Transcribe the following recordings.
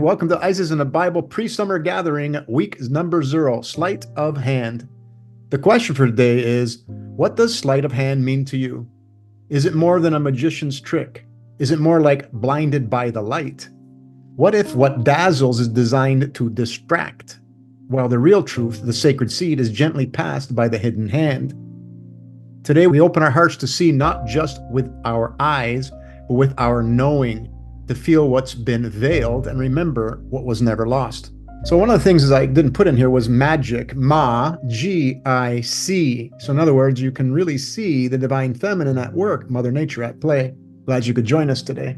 Welcome to Isis in the Bible pre-summer gathering, week number 0, sleight of hand. The question for today is, what does sleight of hand mean to you? Is it more than a magician's trick? Is it more like blinded by the light? What if what dazzles is designed to distract, while the real truth, the sacred seed, is gently passed by the hidden hand? Today we open our hearts to see not just with our eyes, but with our knowing, to feel what's been veiled and remember what was never lost. So one of the things I didn't put in here was magic, G-I-C. So in other words, you can really see the divine feminine at work, Mother Nature at play. Glad you could join us today.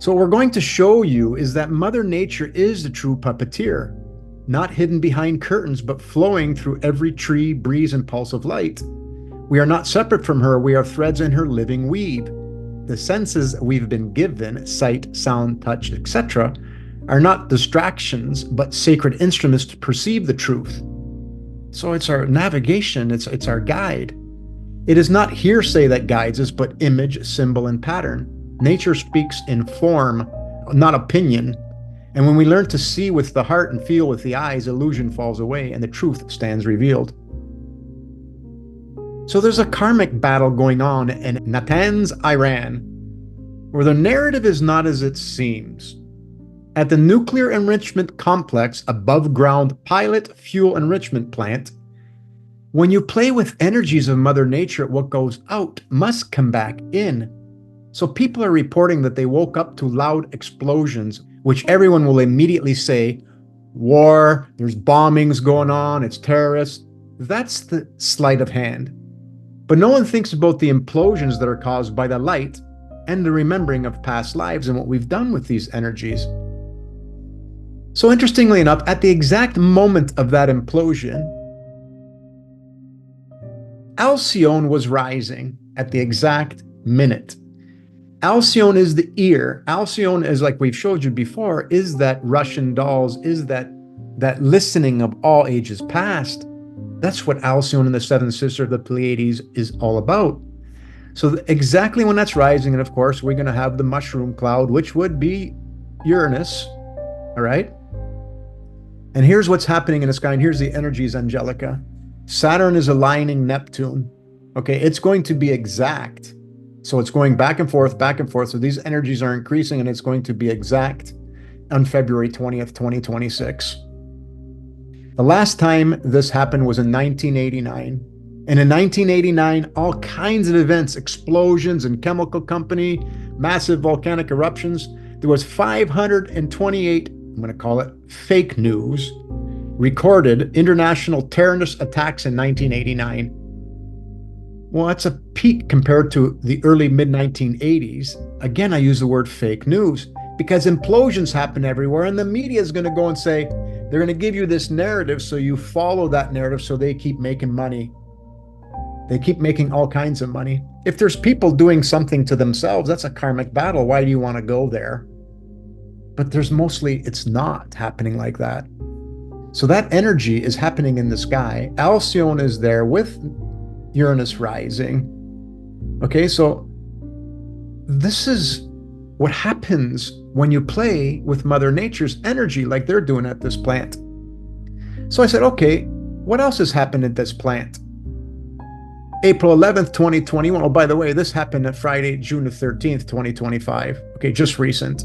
So what we're going to show you is that Mother Nature is the true puppeteer, not hidden behind curtains, but flowing through every tree, breeze, and pulse of light. We are not separate from her. We are threads in her living weave. The senses we've been given, sight, sound, touch, etc., are not distractions, but sacred instruments to perceive the truth. So it's our navigation, it's our guide. It is not hearsay that guides us, but image, symbol, and pattern. Nature speaks in form, not opinion. And when we learn to see with the heart and feel with the eyes, illusion falls away and the truth stands revealed. So there's a karmic battle going on in Natanz, Iran, where the narrative is not as it seems. At the nuclear enrichment complex above ground pilot fuel enrichment plant, when you play with energies of Mother Nature, what goes out must come back in. So people are reporting that they woke up to loud explosions, which everyone will immediately say, war, there's bombings going on, it's terrorists. That's the sleight of hand. But no one thinks about the implosions that are caused by the light and the remembering of past lives and what we've done with these energies. So interestingly enough, at the exact moment of that implosion, Alcyone was rising at the exact minute. Alcyone is the ear. Alcyone is, like we've showed you before, is that Russian dolls, is that listening of all ages past. That's what Alcyone and the seventh sister of the Pleiades is all about. So exactly when that's rising, and of course, we're going to have the mushroom cloud, which would be Uranus, all right? And here's what's happening in the sky, and here's the energies, Angelica. Saturn is aligning Neptune, okay? It's going to be exact. So it's going back and forth, back and forth. So these energies are increasing, and it's going to be exact on February 20th, 2026. The last time this happened was in 1989. And in 1989, all kinds of events, explosions and chemical company, massive volcanic eruptions. There was 528, I'm going to call it fake news, recorded international terrorist attacks in 1989. Well, that's a peak compared to the early mid-1980s. Again, I use the word fake news because implosions happen everywhere, and the media is going to go and say, they're going to give you this narrative, so you follow that narrative, so they keep making money. They keep making all kinds of money. If there's people doing something to themselves, that's a karmic battle. Why do you want to go there? But it's not happening like that. So that energy is happening in the sky. Alcyone is there with Uranus rising. Okay, so this is what happens when you play with Mother Nature's energy like they're doing at this plant. So I said, okay, What else has happened at this plant? April 11th, 2021. Oh, by the way, this happened on Friday, June the 13th, 2025. Okay, just recent.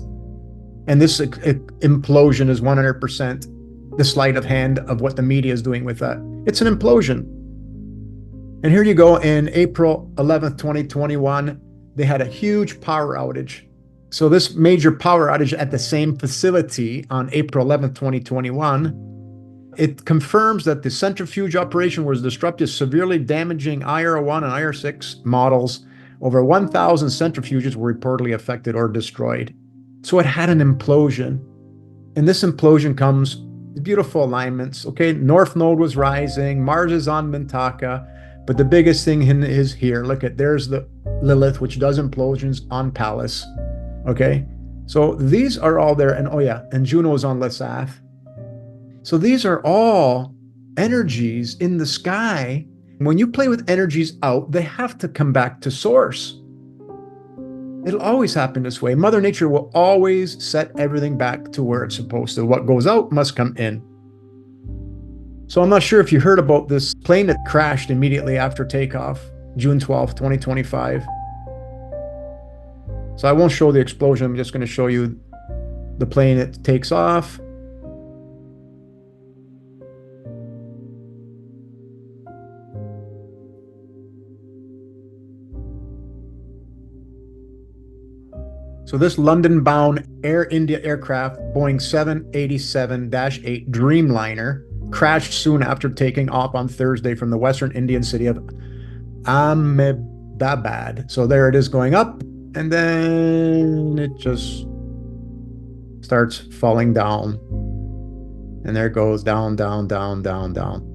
And this implosion is 100% the sleight of hand of what the media is doing with that. It's an implosion. And here you go, in April 11th, 2021, they had a huge power outage. So this major power outage at the same facility on April 11th, 2021, it confirms that the centrifuge operation was disrupted, severely damaging IR1 and IR6 models. Over 1,000 centrifuges were reportedly affected or destroyed. So it had an implosion. And this implosion comes with beautiful alignments. Okay, North Node was rising, Mars is on Mintaka, but the biggest thing is here. Look at, there's the Lilith, which does implosions on Pallas. Okay, so these are all there. And oh yeah, and Juno is on Lesath. So these are all energies in the sky. When you play with energies out, they have to come back to source. It'll always happen this way. Mother Nature will always set everything back to where it's supposed to. What goes out must come in. So I'm not sure if you heard about this plane that crashed immediately after takeoff, June 12th, 2025. So I won't show the explosion. I'm just going to show you the plane that takes off. So this London-bound Air India aircraft, Boeing 787-8 Dreamliner, crashed soon after taking off on Thursday from the western Indian city of Ahmedabad. So there it is going up, and then it just starts falling down. And there it goes, down, down, down, down, down.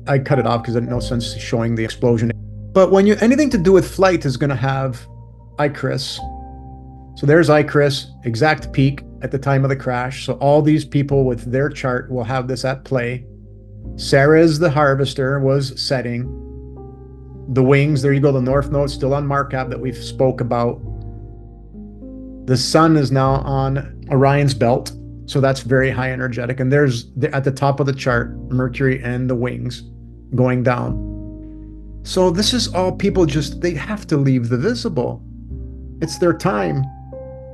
I cut it off because there's no sense showing the explosion. But when you anything to do with flight is going to have Icarus. So there's Icarus, exact peak at the time of the crash. So all these people with their chart will have this at play. Sarah's the harvester was setting. The wings, there you go, the North Node still on Markup that we've spoke about. The sun is now on Orion's belt. So that's very high energetic. And there's at the top of the chart, Mercury and the wings going down. So this is all people they have to leave the visible. It's their time.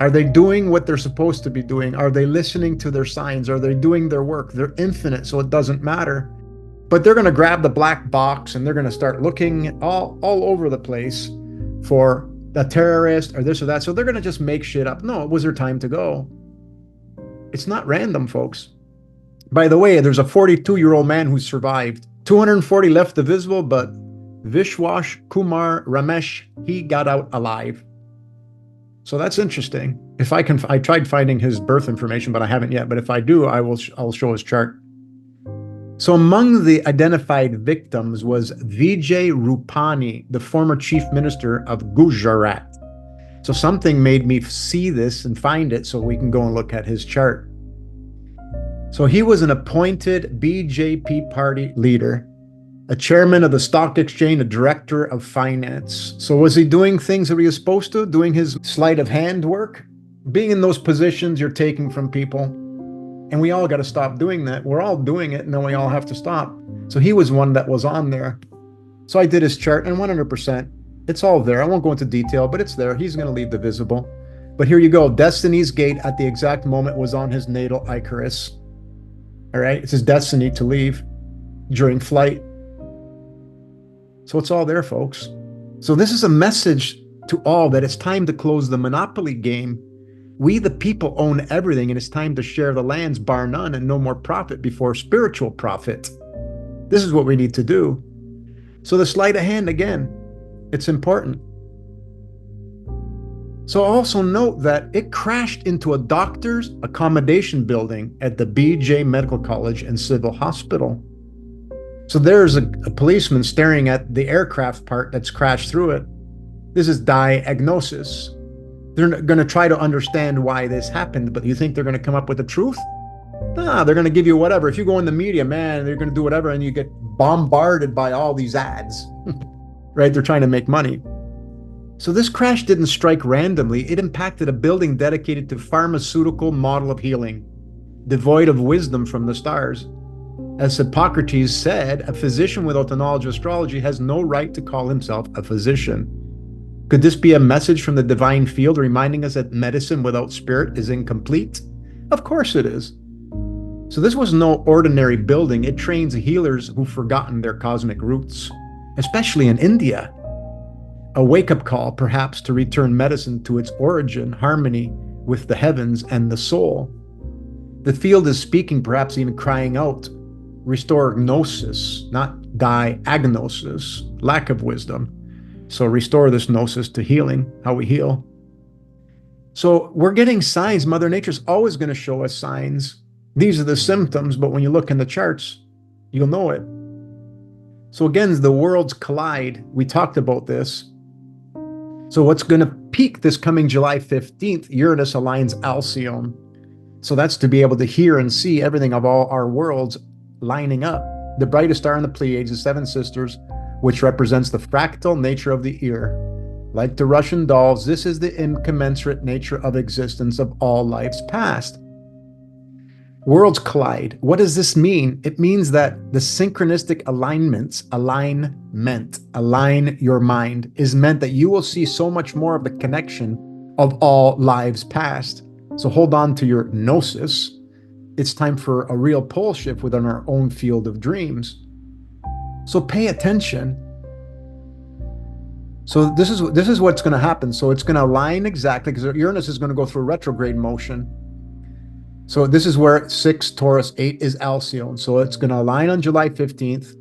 Are they doing what they're supposed to be doing? Are they listening to their signs? Are they doing their work? They're infinite, so it doesn't matter. But they're going to grab the black box and they're going to start looking all over the place for a terrorist or this or that. So they're going to just make shit up. No, it was their time to go. It's not random, folks. By the way, there's a 42-year-old man who survived. 240 left the visible, but Vishwash Kumar Ramesh, he got out alive. So that's interesting. If I can, I tried finding his birth information, but I haven't yet. But if I do, I'll show his chart. So among the identified victims was Vijay Rupani, the former chief minister of Gujarat. So something made me see this and find it so we can go and look at his chart. So he was an appointed BJP party leader, a chairman of the stock exchange, a director of finance. So was he doing things that he was supposed to, doing his sleight of hand work? Being in those positions you're taking from people. And we all got to stop doing that. We're all doing it, and then we all have to stop. So he was one that was on there. So I did his chart, and 100%. It's all there. I won't go into detail, but it's there. He's going to leave the visible. But here you go. Destiny's gate at the exact moment was on his natal Icarus. All right. It's his destiny to leave during flight. So it's all there, folks. So this is a message to all that it's time to close the monopoly game. We, the people, own everything, and it's time to share the lands, bar none, and no more profit before spiritual profit. This is what we need to do. So the sleight of hand, again, it's important. So also note that it crashed into a doctor's accommodation building at the BJ Medical College and Civil Hospital. So there's a policeman staring at the aircraft part that's crashed through it. This is diagnosis. They're going to try to understand why this happened, but you think they're going to come up with the truth? Nah, they're going to give you whatever. If you go in the media, man, they're going to do whatever, and you get bombarded by all these ads. Right? They're trying to make money. So this crash didn't strike randomly. It impacted a building dedicated to pharmaceutical model of healing, devoid of wisdom from the stars. As Hippocrates said, a physician without the knowledge of astrology has no right to call himself a physician. Could this be a message from the divine field reminding us that medicine without spirit is incomplete? Of course it is. So this was no ordinary building. It trains healers who've forgotten their cosmic roots, especially in India. A wake-up call, perhaps, to return medicine to its origin, harmony with the heavens and the soul. The field is speaking, perhaps even crying out, restore gnosis, not diagnosis, lack of wisdom. So restore this gnosis to healing, how we heal. So we're getting signs. Mother Nature's always going to show us signs. These are the symptoms, but when you look in the charts, you'll know it. So again, the worlds collide. We talked about this. So what's going to peak this coming July 15th, Uranus aligns Alcyone. So that's to be able to hear and see everything of all our worlds lining up. The brightest star in the Pleiades, the Seven Sisters, which represents the fractal nature of the ear. Like the Russian dolls, this is the incommensurate nature of existence of all lives past. Worlds collide. What does this mean? It means that the synchronistic alignments, align your mind, is meant that you will see so much more of the connection of all lives past. So hold on to your gnosis. It's time for a real pole shift within our own field of dreams. So pay attention. So this is what's going to happen. So it's going to align exactly, because Uranus is going to go through retrograde motion. So this is where 6 Taurus 8 is Alcyone. So it's going to align on July 15th,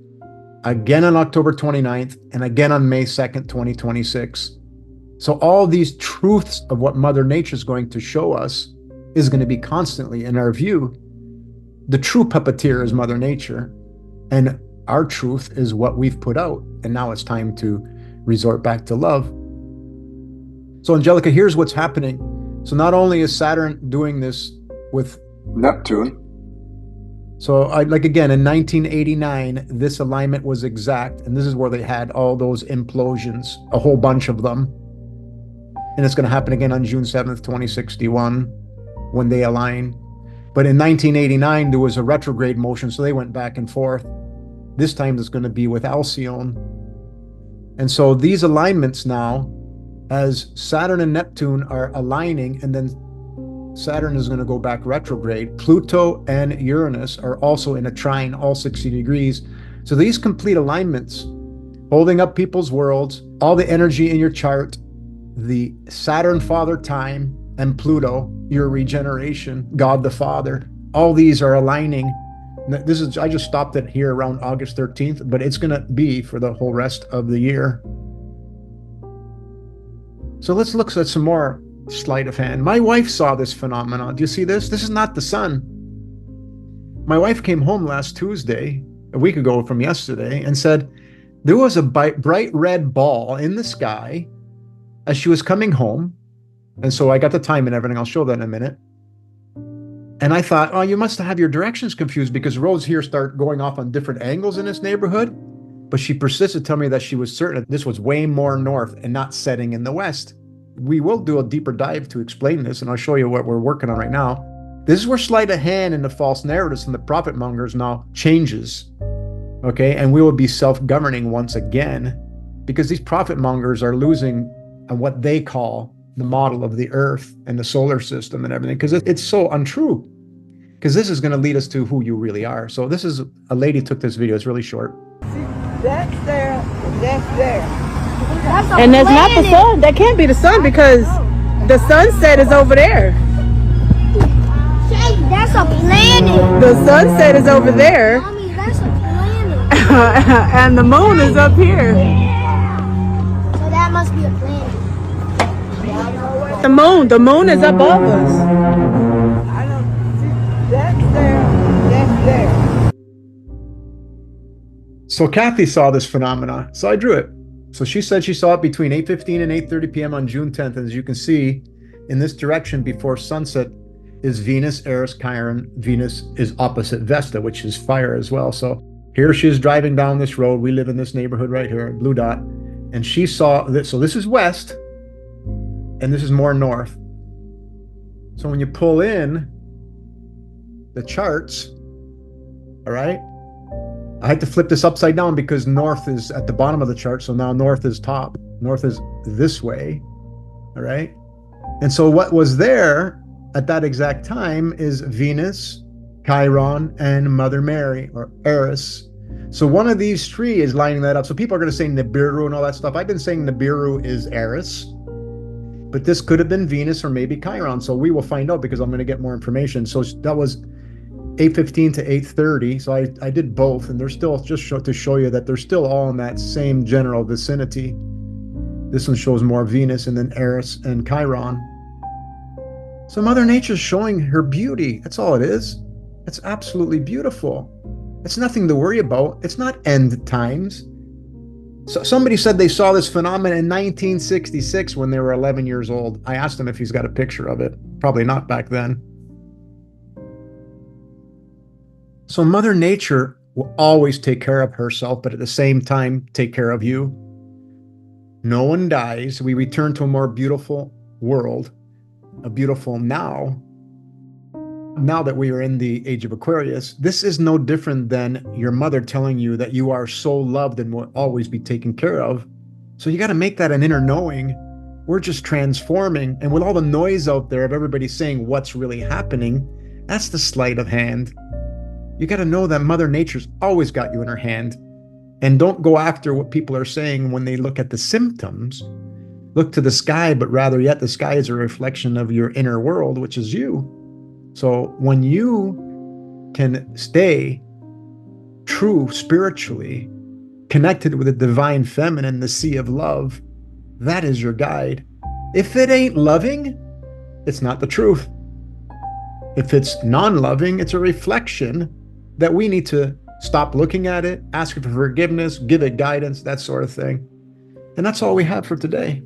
again on October 29th, and again on May 2nd, 2026. So all these truths of what Mother Nature is going to show us is going to be constantly in our view. The true puppeteer is Mother Nature, and our truth is what we've put out. And now it's time to resort back to love. So Angelica, here's what's happening. So not only is Saturn doing this with Neptune. So like again, in 1989, this alignment was exact. And this is where they had all those implosions, a whole bunch of them. And it's going to happen again on June 7th, 2061, when they align. But in 1989, there was a retrograde motion, so they went back and forth. This time it's going to be with Alcyone. And so these alignments now, as Saturn and Neptune are aligning, and then Saturn is going to go back retrograde. Pluto and Uranus are also in a trine, all 60 degrees. So these complete alignments, holding up people's worlds, all the energy in your chart, the Saturn Father time, and Pluto, your regeneration, God the Father, all these are aligning. I just stopped it here around August 13th, but it's going to be for the whole rest of the year. So let's look at some more sleight of hand. My wife saw this phenomenon. Do you see this? This is not the sun. My wife came home last Tuesday, a week ago from yesterday, and said there was a bright red ball in the sky as she was coming home. And so I got the time and everything. I'll show that in a minute. And I thought, oh, you must have your directions confused because roads here start going off on different angles in this neighborhood. But she persisted to tell me that she was certain that this was way more north and not setting in the west. We will do a deeper dive to explain this, and I'll show you what we're working on right now. This is where sleight of hand and the false narratives and the prophet mongers now changes. Okay, and we will be self-governing once again, because these prophet mongers are losing what they call the model of the earth and the solar system and everything, because it's so untrue. Because this is going to lead us to who you really are. So this is a lady took this video. It's really short. See, that's there, and that's there. And that's not the sun. That can't be the sun because the sunset is over there. That's a planet. The sunset is over there. Mommy, that's a planet. And the moon is up here. So that must be a planet. The moon is above us. I don't see, that's there, and that's there. So Kathy saw this phenomena, so I drew it. So she said she saw it between 8:15 and 8:30 p.m. on June 10th. And as you can see, in this direction before sunset is Venus, Eris, Chiron. Venus is opposite Vesta, which is fire as well. So here she is driving down this road. We live in this neighborhood right here, blue dot. And she saw this. So this is west. and this is more north. So when you pull in the charts, all right, I had to flip this upside down because north is at the bottom of the chart. So now north is top. North is this way, all right? And so what was there at that exact time is Venus, Chiron, and Mother Mary, or Eris. So one of these three is lining that up. So people are going to say Nibiru and all that stuff. I've been saying Nibiru is Eris, but this could have been Venus or maybe Chiron. So we will find out because I'm going to get more information. So that was 8:15 to 8:30. So I did both, and they're still just to show you that they're still all in that same general vicinity. This one shows more Venus and then Eris and Chiron. So Mother Nature's showing her beauty. That's all it is. It's absolutely beautiful. It's nothing to worry about. It's not end times. So somebody said they saw this phenomenon in 1966 when they were 11 years old. I asked him if he's got a picture of it. Probably not back then. So Mother Nature will always take care of herself, but at the same time, take care of you. No one dies. We return to a more beautiful world, a beautiful now. Now that we are in the age of Aquarius, this is no different than your mother telling you that you are so loved and will always be taken care of. So you got to make that an inner knowing. We're just transforming. And with all the noise out there of everybody saying what's really happening, that's the sleight of hand. You got to know that Mother Nature's always got you in her hand. And don't go after what people are saying when they look at the symptoms. Look to the sky, but rather yet the sky is a reflection of your inner world, which is you. So when you can stay true spiritually, connected with the divine feminine, the sea of love, that is your guide. If it ain't loving, it's not the truth. If it's non-loving, it's a reflection that we need to stop looking at it, ask for forgiveness, give it guidance, that sort of thing. And that's all we have for today.